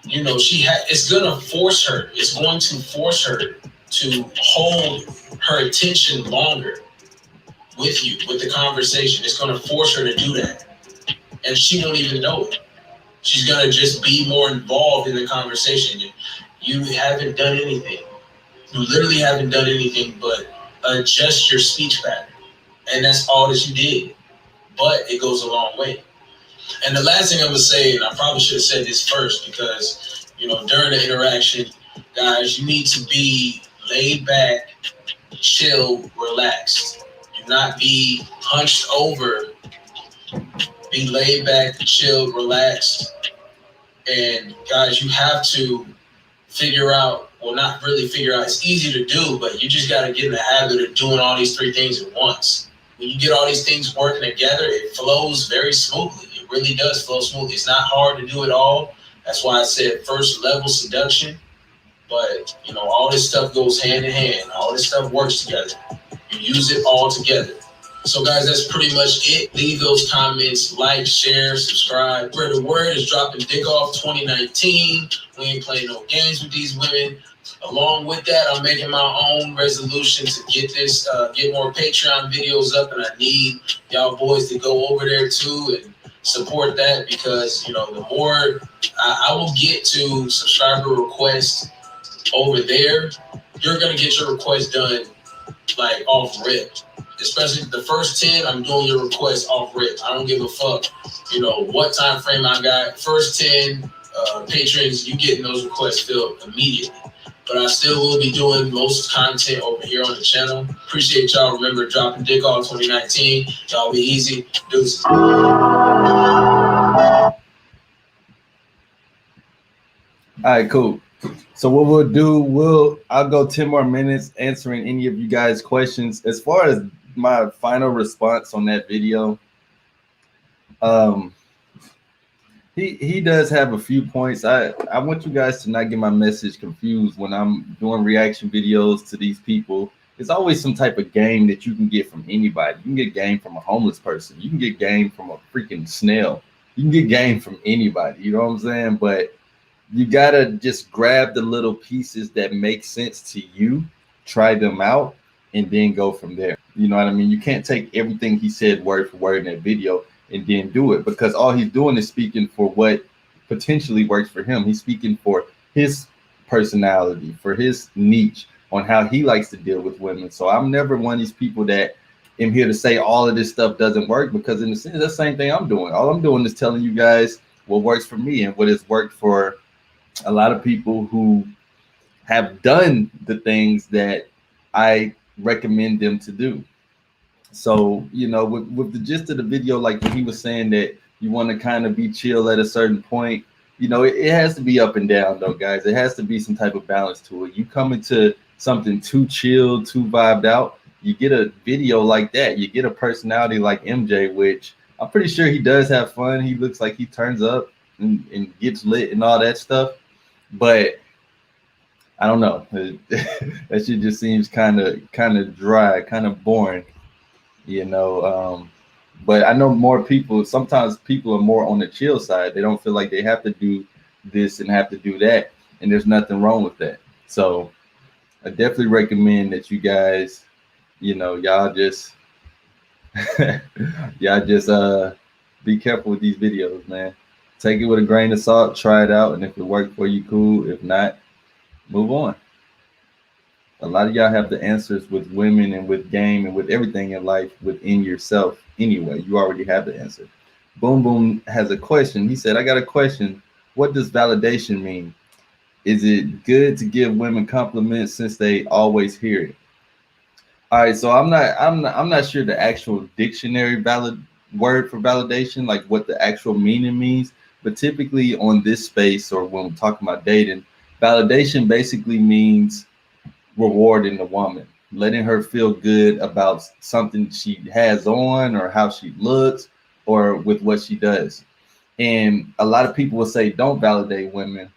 you know, it's going to force her. It's going to force her to hold her attention longer with you, with the conversation. It's going to force her to do that. And she won't even know it. She's going to just be more involved in the conversation. You haven't done anything. You literally haven't done anything but adjust your speech pattern. And that's all that you did. But it goes a long way. And the last thing I'm going to say, and I probably should have said this first because, you know, during the interaction, guys, you need to be laid back, chill, relaxed. Do not be hunched over. Be laid back, chill, relaxed. And guys, you have to figure out will not really figure out. It's easy to do, but you just got to get in the habit of doing all these 3 things at once. When you get all these things working together, it flows very smoothly. It really does flow smoothly. It's not hard to do it all. That's why I said first level seduction. But, you know, all this stuff goes hand in hand. All this stuff works together. You use it all together. So, guys, that's pretty much it. Leave those comments, like, share, subscribe. Where the word is dropping Dick Off 2019. We ain't playing no games with these women. Along with that, I'm making my own resolution to get this, get more Patreon videos up, and I need y'all boys to go over there too and support that, because, you know, the more I will get to subscriber requests over there, you're gonna get your request done like off rip. Especially the first 10, I'm doing your request off rip. I don't give a fuck, you know, what time frame I got. First 10 patrons, you getting those requests filled immediately. But I still will be doing most content over here on the channel. Appreciate y'all. Remember, dropping Dick Off 2019. Y'all be easy. Deuces. All right, cool. So what we'll do, I'll go 10 more minutes answering any of you guys' questions. As far as my final response on that video, he does have a few points. I want you guys to not get my message confused when I'm doing reaction videos to these people. It's always some type of game that you can get from anybody. You can get game from a homeless person. You can get game from a freaking snail. You can get game from anybody. You know what I'm saying? But you gotta just grab the little pieces that make sense to you, try them out, and then go from there. You know what I mean? You can't take everything he said word for word in that video and then do it, because all he's doing is speaking for what potentially works for him. He's speaking for his personality, for his niche, on how he likes to deal with women. So I'm never one of these people that am here to say all of this stuff doesn't work, because in a sense, that's the same thing I'm doing. All I'm doing is telling you guys what works for me and what has worked for a lot of people who have done the things that I recommend them to do. So, you know, with the gist of the video, like when he was saying that you want to kind of be chill at a certain point, you know, it has to be up and down though, guys. It has to be some type of balance to it. You come into something too chill, too vibed out, you get a video like that, you get a personality like MJ, which I'm pretty sure he does have fun. He looks like he turns up and gets lit and all that stuff. But I don't know. That shit just seems kind of dry, kind of boring, you know. But I know more people. Sometimes people are more on the chill side. They don't feel like they have to do this and have to do that, and there's nothing wrong with that. So I definitely recommend that you guys, you know, y'all just be careful with these videos, man. Take it with a grain of salt, try it out, and if it worked for you, cool. If not, move on. A lot of y'all have the answers with women and with game and with everything in life within yourself anyway. You already have the answer. Boom Boom has a question. He said, I got a question. What does validation mean? Is it good to give women compliments since they always hear it? All right, so I'm not sure the actual dictionary word for validation, like what the actual meaning means. But typically on this space, or when we're talking about dating, validation basically means rewarding the woman, letting her feel good about something she has on or how she looks or with what she does. And a lot of people will say don't validate women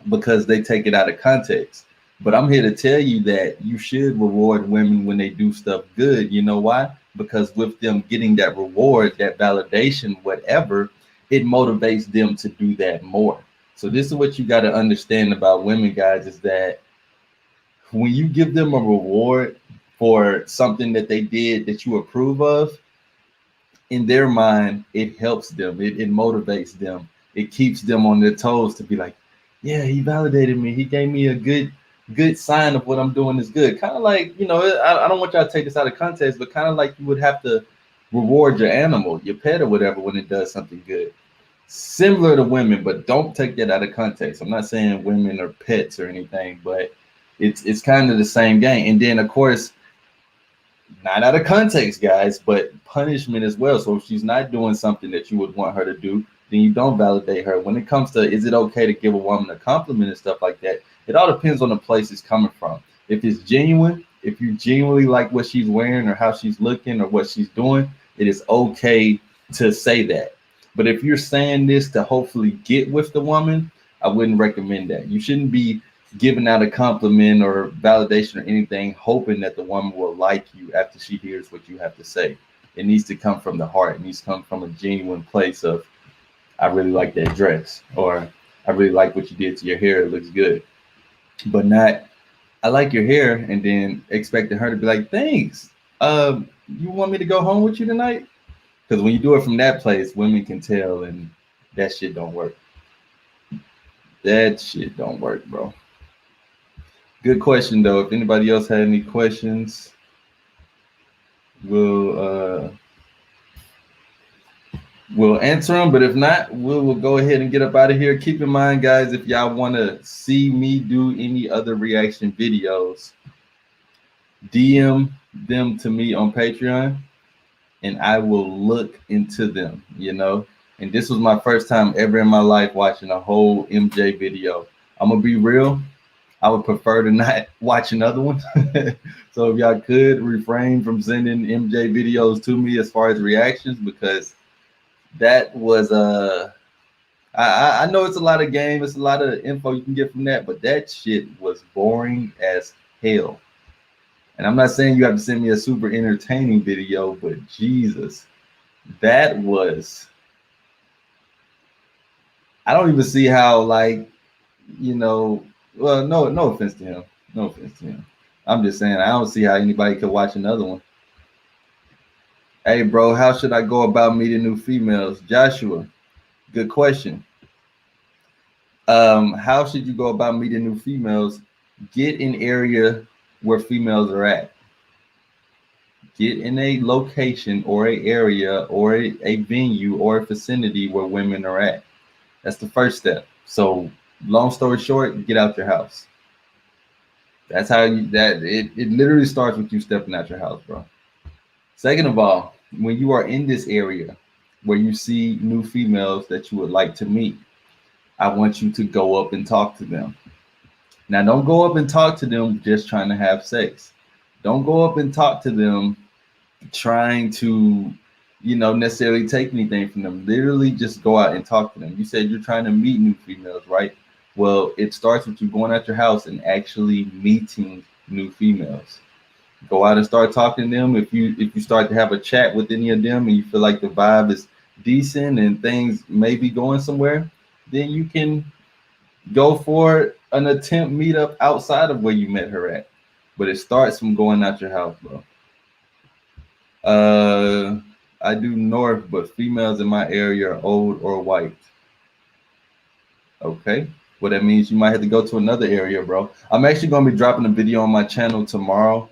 because they take it out of context. But I'm here to tell you that you should reward women when they do stuff good. You know why? Because with them getting that reward, that validation, whatever, it motivates them to do that more. So this is what you got to understand about women, guys, is that when you give them a reward for something that they did that you approve of, in their mind, it helps them. It motivates them. It keeps them on their toes to be like, yeah, he validated me. He gave me a good sign of what I'm doing is good. Kind of like, you know, I don't want y'all to take this out of context, but kind of like you would have to reward your animal, your pet or whatever, when it does something good. Similar to women, but don't take that out of context. I'm not saying women are pets or anything, but it's kind of the same game. And then, of course, not out of context, guys, but punishment as well. So if she's not doing something that you would want her to do, then you don't validate her. When it comes to, is it okay to give a woman a compliment and stuff like that, it all depends on the place it's coming from. If it's genuine, if you genuinely like what she's wearing or how she's looking or what she's doing, it is okay to say that. But if you're saying this to hopefully get with the woman, I wouldn't recommend that. You shouldn't be giving out a compliment or validation or anything, hoping that the woman will like you after she hears what you have to say. It needs to come from the heart. It needs to come from a genuine place of, I really like that dress, or I really like what you did to your hair. It looks good. But not, I like your hair, and then expecting her to be like, thanks. You want me to go home with you tonight? Because when you do it from that place, women can tell, and that shit don't work. That shit don't work, bro. Good question though. If anybody else had any questions, we'll answer them. But if not, we'll go ahead and get up out of here. Keep in mind, guys, if y'all want to see me do any other reaction videos, DM them to me on Patreon, and I will look into them. And this was my first time ever in my life watching a whole MJ video. I'm gonna be real. I would prefer to not watch another one. So if y'all could refrain from sending MJ videos to me as far as reactions, because that was I know it's a lot of game, it's a lot of info you can get from that, but that shit was boring as hell. And I'm not saying you have to send me a super entertaining video, but Jesus, that was, I don't even see how, like, well, no offense to him. No offense to him. I'm just saying, I don't see how anybody could watch another one. Hey, bro, how should I go about meeting new females? Joshua, good question. How should you go about meeting new females? Get in area where females are at. Get in a location or a area or a venue or a vicinity where women are at. That's the first step. So long story short, get out your house. That's how it literally starts with you stepping out your house, bro. Second of all, when you are in this area where you see new females that you would like to meet, I want you to go up and talk to them. Now, don't go up and talk to them just trying to have sex. Don't go up and talk to them trying to, necessarily take anything from them. Literally just go out and talk to them. You said you're trying to meet new females, right? Well, it starts with you going out your house and actually meeting new females. Go out and start talking to them. If you start to have a chat with any of them and you feel like the vibe is decent and things may be going somewhere, then you can go for an attempt meetup outside of where you met her at. But it starts from going out your house, bro. I do north, but females in my area are old or white. Okay. Well, that means you might have to go to another area, bro. I'm actually going to be dropping a video on my channel tomorrow,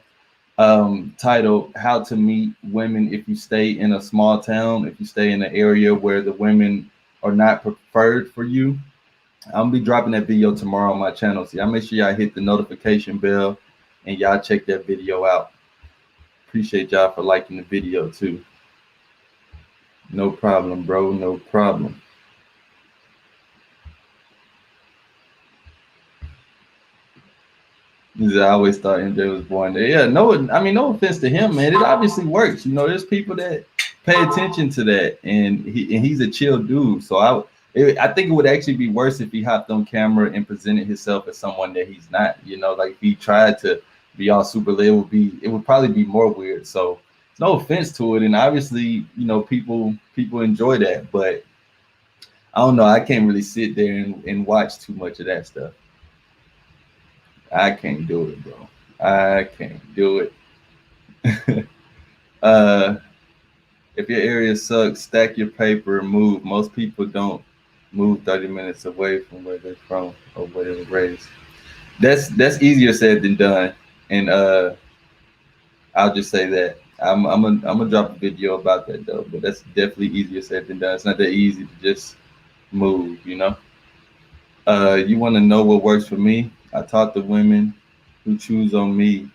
titled How to Meet Women If You Stay in a Small Town, if you stay in an area where the women are not preferred for you. I'm going to be dropping that video tomorrow on my channel. So y'all make sure y'all hit the notification bell and y'all check that video out. Appreciate y'all for liking the video too. No problem, bro. No problem. I always thought MJ was born there. Yeah, no offense to him, man. It obviously works. There's people that pay attention to that, and he's a chill dude. So I think it would actually be worse if he hopped on camera and presented himself as someone that he's not. Like if he tried to be all super lit, it would probably be more weird. So no offense to it, and obviously, people enjoy that, but I don't know. I can't really sit there and watch too much of that stuff. I can't do it, bro. I can't do it. If your area sucks, stack your paper and move. Most people don't move 30 minutes away from where they're from or where they were raised. That's easier said than done. And I'll just say that. I'm gonna drop a video about that though, but that's definitely easier said than done. It's not that easy to just move, You want to know what works for me? I talk to women who choose on me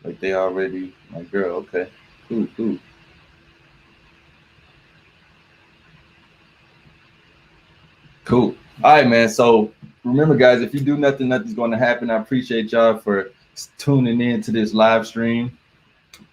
like they already my girl. Okay, cool. Cool. All right, man. So remember, guys, if you do nothing, nothing's going to happen. I appreciate y'all for tuning in to this live stream.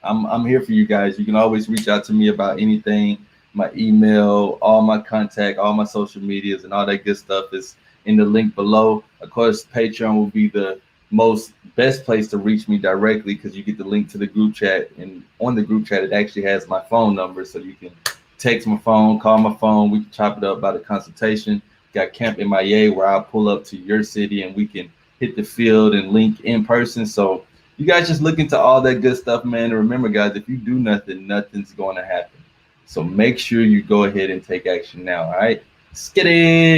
I'm here for you guys. You can always reach out to me about anything. My email, all my contact, all my social medias, and all that good stuff is in the link below. Of course, Patreon will be the most best place to reach me directly because you get the link to the group chat, and on the group chat it actually has my phone number, so you can text my phone, call my phone. We can chop it up about a consultation. Got Camp MIA where I'll pull up to your city and we can hit the field and link in person. So you guys just look into all that good stuff, man. And remember, guys, if you do nothing, nothing's going to happen. So make sure you go ahead and take action now. All right. Skitty.